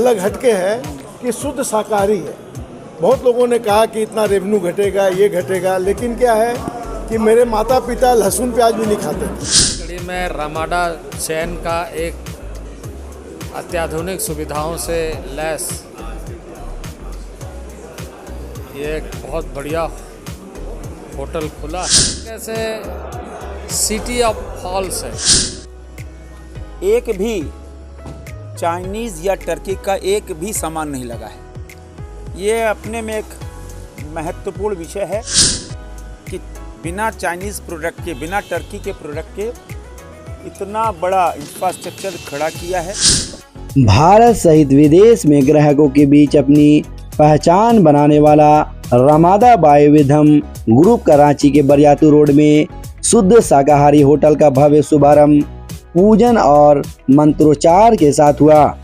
अलग हटके है कि शुद्ध शाकाहारी है। बहुत लोगों ने कहा कि इतना रेवेन्यू घटेगा, ये घटेगा, लेकिन क्या है कि मेरे माता पिता लहसुन प्याज भी नहीं खाते थे। कड़ी में रमाडा चैन का एक अत्याधुनिक सुविधाओं से लैस ये एक बहुत बढ़िया होटल खुला है। कैसे सिटी ऑफ फॉल्स है। एक भी चाइनीज़ या टर्की का एक भी सामान नहीं लगा है। ये अपने में एक महत्वपूर्ण विषय है कि बिना चाइनीज़ प्रोडक्ट के, बिना टर्की के प्रोडक्ट के इतना बड़ा इंफ्रास्ट्रक्चर खड़ा किया है। भारत सहित विदेश में ग्राहकों के बीच अपनी पहचान बनाने वाला रमादा बायोविधम ग्रुप का रांची के बरियातू रोड में शुद्ध शाकाहारी होटल का भव्य शुभारंभ पूजन और मंत्रोच्चार के साथ हुआ।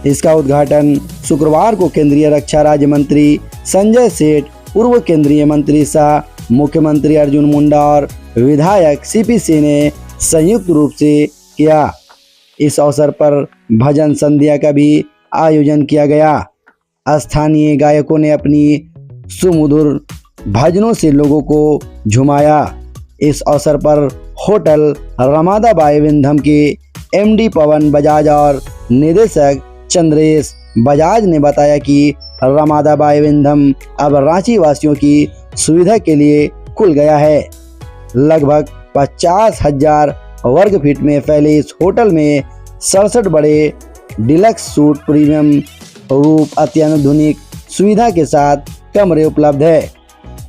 इसका उद्घाटन शुक्रवार को केंद्रीय रक्षा राज्य मंत्री संजय सेठ, पूर्व केंद्रीय मंत्री शाह, मुख्यमंत्री अर्जुन मुंडा और विधायक सीपी सिंह ने संयुक्त रूप से किया। इस अवसर पर भजन संध्या का भी आयोजन किया गया। स्थानीय गायकों ने अपनी सुमधुर भजनों से लोगों को झुमाया। इस अवसर पर होटल रमादा बायोविधम के एमडी पवन बजाज और निदेशक चंद्रेश बजाज ने बताया कि रमादा बायोविधम अब रांची वासियों की सुविधा के लिए खुल गया है। लगभग 50,000 वर्ग फीट में फैले इस होटल में 67 बड़े डिलक्स सूट प्रीमियम रूप अत्याधुनिक सुविधा के साथ कमरे उपलब्ध है।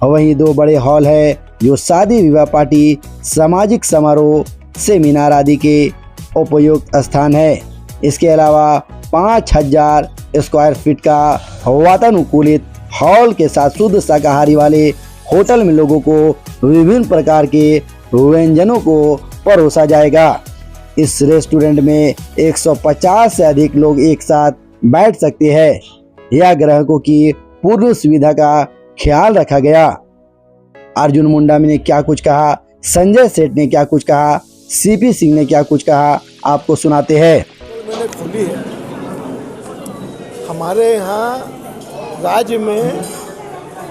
वहीं 2 बड़े हॉल है जो शादी, विवाह, पार्टी, सामाजिक समारोह, सेमिनार आदि के उपयुक्त स्थान है। इसके अलावा 5,000 स्क्वायर फीट का वातानुकूलित हॉल के साथ शुद्ध शाकाहारी वाले होटल में लोगों को विभिन्न प्रकार के व्यंजनों को परोसा जाएगा। इस रेस्टोरेंट में 150 से अधिक लोग एक साथ बैठ सकते हैं। यह ग्राहकों की पूर्ण सुविधा का ख्याल रखा गया। अर्जुन मुंडा ने क्या कुछ कहा, संजय सेठ ने क्या कुछ कहा, सीपी सिंह ने क्या कुछ कहा, आपको सुनाते हैं। मैंने खुली है। हमारे यहाँ राज्य में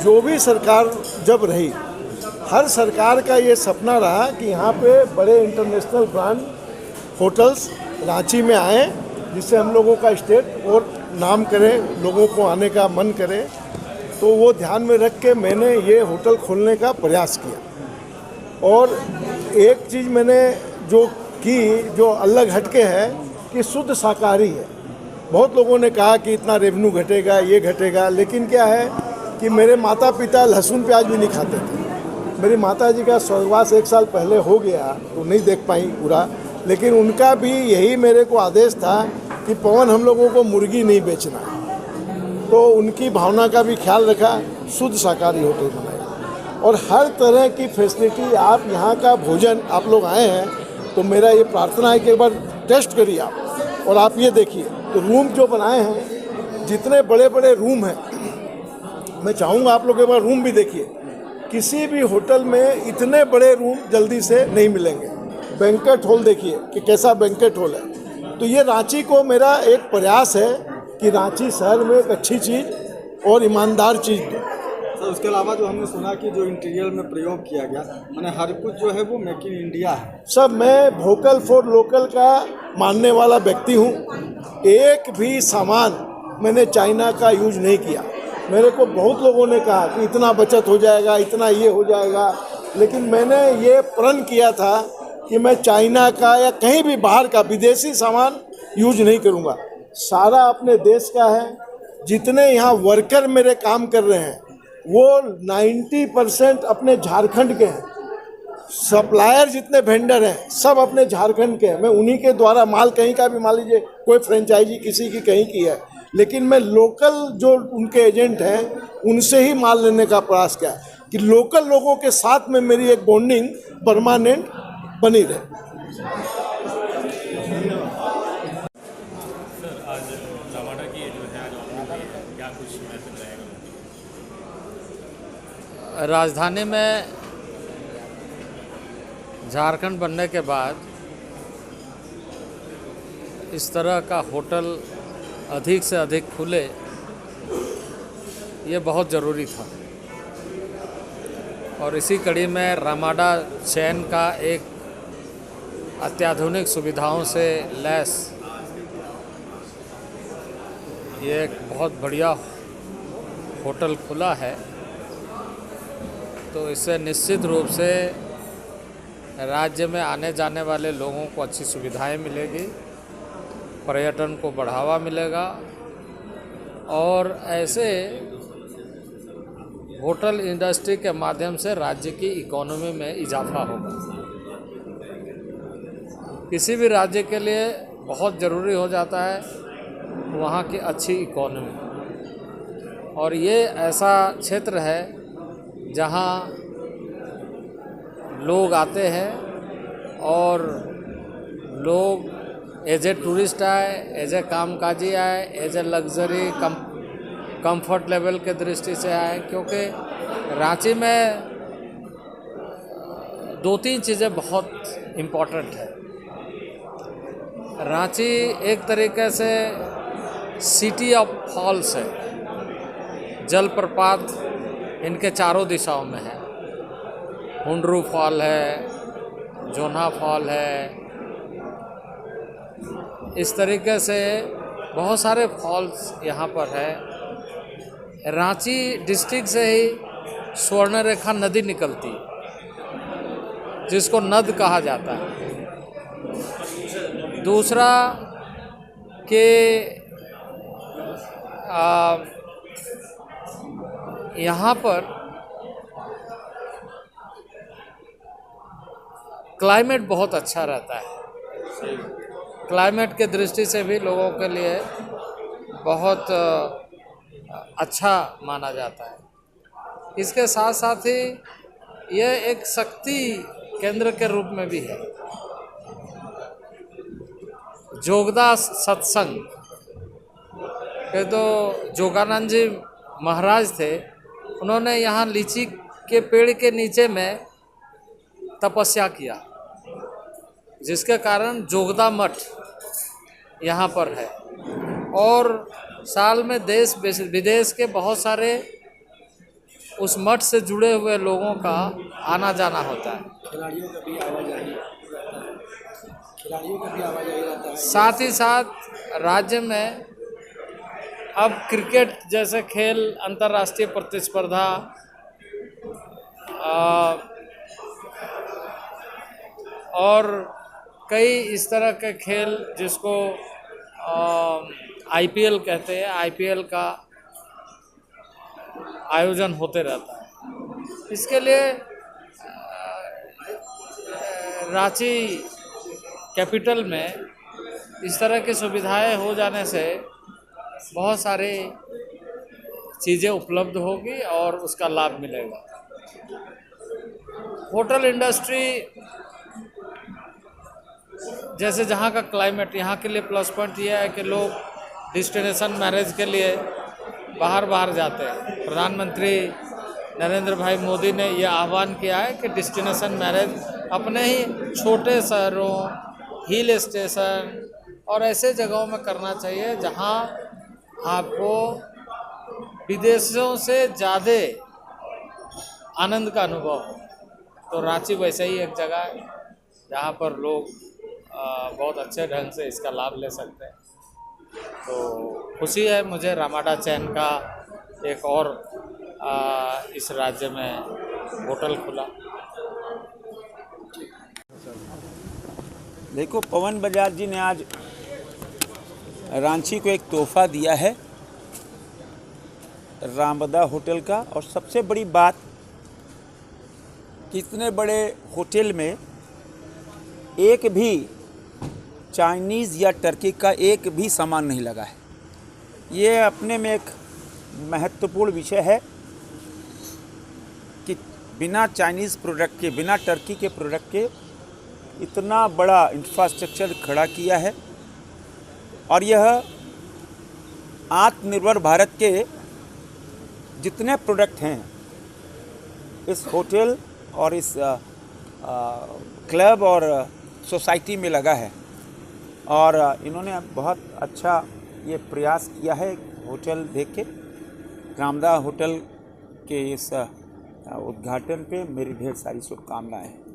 जो भी सरकार जब रही, हर सरकार का ये सपना रहा कि यहाँ पे बड़े इंटरनेशनल ब्रांड होटल्स रांची में आए, जिससे हम लोगों का स्टेट और नाम करे, लोगों को आने का मन करे। तो वो ध्यान में रख के मैंने ये होटल खोलने का प्रयास किया। और एक चीज़ मैंने जो की, जो अलग हटके है कि शुद्ध शाकाहारी है। बहुत लोगों ने कहा कि इतना रेवेन्यू घटेगा, ये घटेगा, लेकिन क्या है कि मेरे माता पिता लहसुन प्याज भी नहीं खाते थे। मेरी माता जी का स्वर्गवास 1 साल पहले हो गया तो नहीं देख पाई पूरा, लेकिन उनका भी यही मेरे को आदेश था कि पवन, हम लोगों को मुर्गी नहीं बेचना है। तो उनकी भावना का भी ख्याल रखा, शुद्ध शाकाहारी होटल बनाया और हर तरह की फैसिलिटी। आप यहाँ का भोजन, आप लोग आए हैं तो मेरा ये प्रार्थना है कि एक बार टेस्ट करिए आप। और आप ये देखिए तो रूम जो बनाए हैं, जितने बड़े बड़े रूम हैं, मैं चाहूँगा आप लोग एक बार रूम भी देखिए। किसी भी होटल में इतने बड़े रूम जल्दी से नहीं मिलेंगे। बैंकेट हॉल देखिए कि कैसा बैंकेट हॉल है। तो ये रांची को मेरा एक प्रयास है कि रांची शहर में एक अच्छी चीज़ और ईमानदार चीज़ दो। सर, उसके अलावा जो हमने सुना कि जो इंटीरियर में प्रयोग किया गया, मैंने हर कुछ जो है वो मेक इन इंडिया है। सब, मैं वोकल फॉर लोकल का मानने वाला व्यक्ति हूँ। एक भी सामान मैंने चाइना का यूज नहीं किया। मेरे को बहुत लोगों ने कहा कि इतना बचत हो जाएगा, इतना ये हो जाएगा, लेकिन मैंने ये प्रण किया था कि मैं चाइना का या कहीं भी बाहर का विदेशी सामान यूज नहीं करूँगा। सारा अपने देश का है। जितने यहाँ वर्कर मेरे काम कर रहे हैं वो 90% अपने झारखंड के हैं। सप्लायर जितने वेंडर हैं सब अपने झारखंड के हैं। मैं उन्हीं के द्वारा माल, कहीं का भी मान लीजिए, कोई फ्रेंचाइजी किसी की कहीं की है, लेकिन मैं लोकल जो उनके एजेंट हैं उनसे ही माल लेने का प्रयास किया कि लोकल लोगों के साथ में मेरी एक बॉन्डिंग परमानेंट बनी रहे। राजधानी में झारखंड बनने के बाद इस तरह का होटल अधिक से अधिक खुले, ये बहुत ज़रूरी था। और इसी कड़ी में रामाडा चेन का एक अत्याधुनिक सुविधाओं से लैस ये एक बहुत बढ़िया होटल खुला है, तो इससे निश्चित रूप से राज्य में आने जाने वाले लोगों को अच्छी सुविधाएं मिलेगी, पर्यटन को बढ़ावा मिलेगा और ऐसे होटल इंडस्ट्री के माध्यम से राज्य की इकोनॉमी में इजाफा होगा। किसी भी राज्य के लिए बहुत ज़रूरी हो जाता है वहाँ की अच्छी इकोनॉमी, और ये ऐसा क्षेत्र है जहाँ लोग आते हैं और लोग एज ए टूरिस्ट आए, एज ए कामकाजी आए, as a luxury comfort level के दृष्टि से आए, क्योंकि रांची में 2-3 चीज़ें बहुत इम्पोर्टेंट है। रांची एक तरीके से सिटी ऑफ फॉल्स है, जलप्रपात इनके चारों दिशाओं में है। हुंडरू फॉल है, जोन्हा फॉल है, इस तरीके से बहुत सारे फॉल्स यहाँ पर है। रांची डिस्ट्रिक्ट से ही स्वर्णरेखा नदी निकलती है, जिसको नद कहा जाता है। दूसरा कि यहाँ पर क्लाइमेट बहुत अच्छा रहता है। क्लाइमेट के दृष्टि से भी लोगों के लिए बहुत अच्छा माना जाता है। इसके साथ साथ ही यह एक शक्ति केंद्र के रूप में भी है। जोगदास सत्संग के तो जोगानंद जी महाराज थे, उन्होंने यहाँ लीची के पेड़ के नीचे में तपस्या किया, जिसके कारण जोगदा मठ यहाँ पर है। और साल में देश विदेश के बहुत सारे उस मठ से जुड़े हुए लोगों का आना जाना होता है। खिलाड़ियों का भी आवाजाही रहता है। साथ ही साथ राज्य में अब क्रिकेट जैसे खेल, अंतर्राष्ट्रीय प्रतिस्पर्धा और कई इस तरह के खेल जिसको आईपीएल कहते हैं, आईपीएल का आयोजन होते रहता है। इसके लिए रांची कैपिटल में इस तरह की सुविधाएं हो जाने से बहुत सारी चीज़ें उपलब्ध होगी और उसका लाभ मिलेगा। होटल इंडस्ट्री जैसे जहाँ का क्लाइमेट, यहाँ के लिए प्लस पॉइंट ये है कि लोग डेस्टिनेशन मैरिज के लिए बाहर जाते हैं। प्रधानमंत्री नरेंद्र भाई मोदी ने यह आह्वान किया है कि डेस्टिनेशन मैरिज अपने ही छोटे शहरों, हिल स्टेशन और ऐसे जगहों में करना चाहिए जहाँ आपको विदेशों से ज़्यादा आनंद का अनुभव हो। तो रांची वैसे ही एक जगह है जहाँ पर लोग बहुत अच्छे ढंग से इसका लाभ ले सकते हैं। तो खुशी है मुझे रामाडा चैन का एक और इस राज्य में होटल खुला। देखो, पवन बजाज जी ने आज रांची को एक तोहफा दिया है रामाडा होटल का। और सबसे बड़ी बात कि इतने बड़े होटल में एक भी चाइनीज़ या टर्की का एक भी सामान नहीं लगा है। ये अपने में एक महत्वपूर्ण विषय है कि बिना चाइनीज़ प्रोडक्ट के, बिना टर्की के प्रोडक्ट के इतना बड़ा इंफ्रास्ट्रक्चर खड़ा किया है। और यह आत्मनिर्भर भारत के जितने प्रोडक्ट हैं इस होटल और इस क्लब और सोसाइटी में लगा है। और इन्होंने बहुत अच्छा ये प्रयास किया है होटल देख के। रामदा होटल के इस उद्घाटन पे मेरी ढेर सारी शुभकामनाएं हैं।